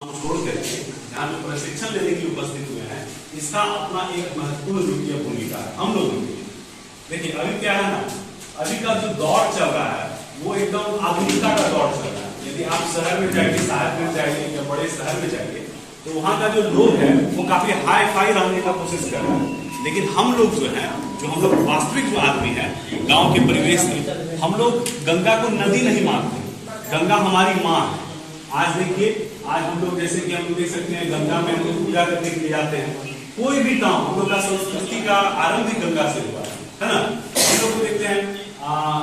छोड़ करके यहाँ जो प्रशिक्षण लेने के लिए उपस्थित हुए हैं, इसका अपना एक महत्वपूर्ण रूपीय भूमिका है हम लोगों की। देखिए अभी क्या है ना, अभी का जो दौर चल रहा है वो एकदम आधुनिकता का दौर चल रहा है। यदि आप शहर में जाइए, साहब में जाइए या बड़े शहर में जाइए, तो वहाँ का जो लोग है वो काफी हाई फाई रहने का कोशिश कर रहे हैं। लेकिन हम लोग जो है, जो हम लोग वास्तविक जो आदमी है गाँव के परिवेश में, हम लोग गंगा को नदी नहीं मानते, गंगा हमारी माँ है। आज देखिए, आज हम लोग जैसे कि हम लोग देख सकते हैं गंगा में हम लोग पूजा करने के लिए जाते हैं। कोई भी काम हम लोग का संस्कृति का आरंभ ही गंगा से हुआ है ना। हम लोग को देखते हैं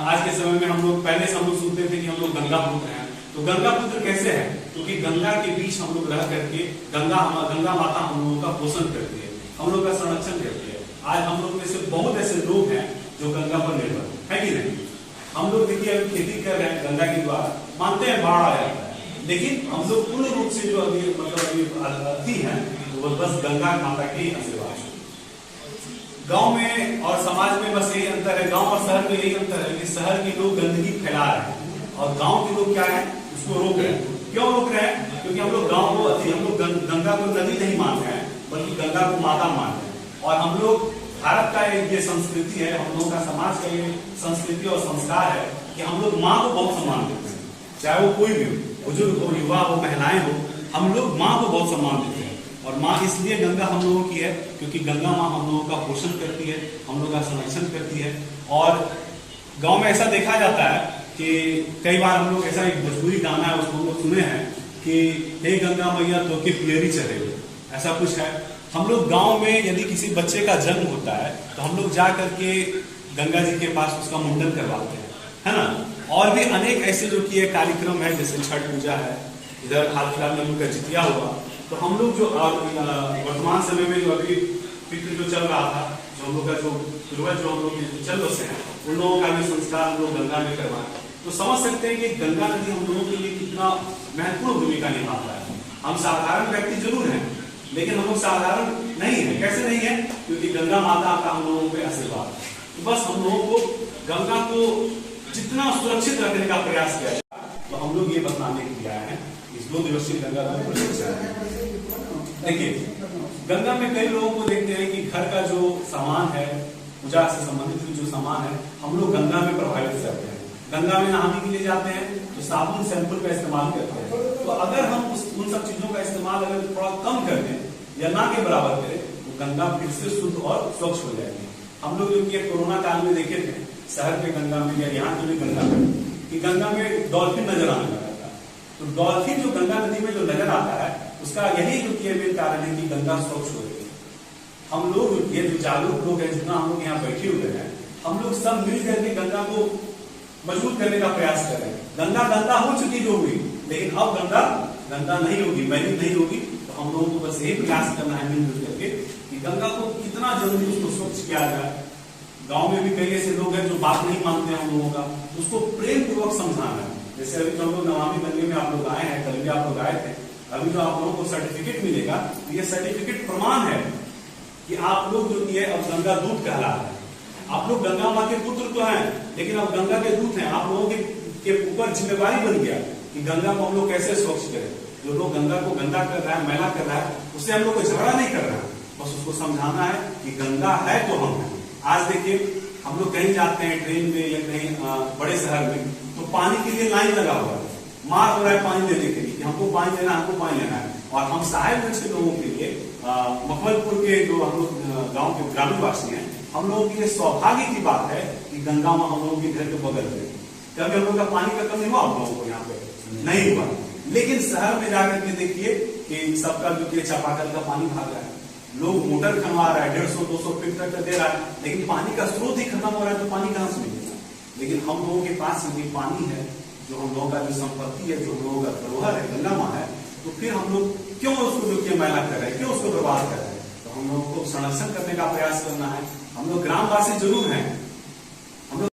आज के समय में, हम लोग पहले से हम लोग सुनते थे कि हम लोग गंगा पुत्र हैं। तो गंगा पुत्र कैसे है? क्योंकि गंगा के बीच हम लोग रह करके गंगा माता हम लोगों का पोषण करती है, हम लोग का संरक्षण करती है। आज हम लोग में से बहुत ऐसे लोग हैं जो गंगा पर निर्भर है कि नहीं। हम लोग देखिए अभी खेती कर रहे हैं गंगा के द्वारा, मानते हैं बाढ़ आ जाता है, लेकिन हम लोग पूर्ण रूप से जो अभी अति है वो बस गंगा माता के आशीर्वाद। गांव में और समाज में बस यही अंतर है, गांव और शहर में यही अंतर है कि शहर के लोग गंदगी फैला रहे हैं और गांव के लोग क्या है, उसको रोक रहे हैं। क्यों रोक रहे हैं? क्योंकि हम लोग गांव को अति, हम लोग गंगा को नदी नहीं मान रहे हैं बल्कि गंगा को माता मान रहे हैं। और हम लोग भारत का ये संस्कृति है, हम लोगों का समाज का ये संस्कृति और संस्कार है कि हम लोग माँ को बहुत सम्मान देते हैं, चाहे वो कोई भी हो, बुजुर्ग हो, युवा हो, महिलाएं हो, हम लोग माँ को बहुत सम्मान देते हैं। और माँ इसलिए गंगा हम लोगों की है क्योंकि गंगा माँ हम लोगों का पोषण करती है, हम लोगों का संरक्षण करती है। और गांव में ऐसा देखा जाता है कि कई बार हम लोग, ऐसा एक भोजपुरी गाना है उसको हम लोग सुने हैं कि हे गंगा मैया तो के पियरी चढ़े, ऐसा कुछ है। हम लोग गाँव में यदि किसी बच्चे का जन्म होता है तो हम लोग जा करके गंगा जी के पास उसका मुंडन करवाते हैं, है ना। और भी अनेक ऐसे जो कि कार्यक्रम है, जैसे छठ पूजा है, इधर हाल फिलहाल में उनका जितिया हुआ। तो हम लोग जो वर्तमान समय में जो अभी पितृ जो चल रहा था, जो हम लोग का जो पूर्वज जो हम लोग चल बसे हैं, उन लोगों का भी संस्कार हम लोग गंगा में करवाएं, तो समझ सकते हैं कि गंगा नदी हम लोगों के लिए कितना महत्वपूर्ण भूमिका निभाता है। हम साधारण व्यक्ति जरूर हैं, लेकिन हम लोग साधारण नहीं है। कैसे नहीं है? क्योंकि गंगा माता का हम लोगों पे आशीर्वाद है। तो बस हम लोगों को गंगा को जितना सुरक्षित रखने का प्रयास किया जाए, तो हम लोग ये बताने के लिए आए हैं इस 2 दिवसीय गंगा प्रशिक्षण। देखिए गंगा में कई लोगों को देखते हैं कि घर का जो सामान है, पूजा से संबंधित जो सामान है, हम लोग गंगा में प्रभावित करते हैं। गंगा में नहाने के लिए जाते हैं तो साबुन शैम्पू का इस्तेमाल करते हैं। तो अगर हम उन सब चीजों का इस्तेमाल अगर थोड़ा कम कर दें या ना के बराबर करें, तो गंगा फिर से शुद्ध और स्वच्छ हो जाएगी। हम लोग जो कि कोरोना काल में देखे थे शहर के गंगा में या यहाँ की भी गंगा में, कि गंगा में डॉल्फिन नजर आने लगा था। तो डॉल्फिन जो गंगा नदी में जो नजर आता है, उसका यही जो मेन कारण है कि गंगा स्वच्छ हो गई। हम लोग ये जो जागरूक लोग हैं, जितना हम लोग यहाँ बैठे हुए हैं, हम लोग सब मिल करके गंगा को मजबूत करने का प्रयास कर रहे हैं। गंगा गंदा हो चुकी जो हुई, लेकिन अब गंगा गंदा नहीं होगी, मैलिन नहीं होगी। तो हम लोगों को बस यही प्रयास करना है मिलजुल करके कि गंगा को कितना जल्दी उसको स्वच्छ किया जाए। गांव में भी कई ऐसे लोग हैं जो बात नहीं मानते हैं हम लोगों का, उसको प्रेम पूर्वक समझाना है। जैसे अभी हम लोग नमामि गंगे में आप लोग आए हैं, कल भी आप लोग आए थे। अभी जो आप लोगों को सर्टिफिकेट मिलेगा, तो ये सर्टिफिकेट प्रमाण है कि आप लोग जो है अब गंगा दूत कहला है। आप लोग गंगा माँ के पुत्र तो हैं, लेकिन अब गंगा के दूत हैं। आप लोगों के ऊपर जिम्मेवारी बन गया कि गंगा को हम लोग कैसे स्वच्छ करें। जो लोग गंगा को गंदा कर रहा है, मैला कर रहा है, उससे हम लोग को झगड़ा नहीं कर रहा है, बस उसको समझाना है कि गंगा है तो हम हैं। आज देखिए हम लोग कहीं जाते हैं ट्रेन में या कहीं बड़े शहर में, तो पानी के लिए लाइन लगा हुआ है, मार हो रहा है पानी लेने के लिए, हमको पानी लेना, हमको पानी लेना है। और हम साहेबगंज के लोगों के लिए, मखमलपुर के जो हम लोग गाँव के ग्रामीण वासी हैं, हम लोगों के लिए सौभाग्य की बात है कि गंगा माँ हम लोगों के घर के बगल में। कभी हम लोग का पानी का कम नहीं हुआ आप लोगों को यहाँ पे नहीं हुआ। लेकिन शहर में जाकर के देखिए कि सबका जो चापाकल का पानी भाग रहा है, लोग मोटर खनवा रहा है, 150-200 फीट तक दे रहा है, लेकिन पानी का स्रोत ही खत्म हो रहा है, तो पानी कहां से मिलेगा। लेकिन हम लोगों के पास यदि पानी है, जो हम लोगों का जो संपत्ति है, जो हम लोगों का धरोहर है, गंगा माँ है, तो फिर हम लोग क्यों उसको जो कि मैला कर रहे हैं, क्यों उसको बर्बाद कर रहे हैं। तो हम लोगों को संरक्षण करने का प्रयास करना है। हम लोग ग्रामवासी जरूर हैं,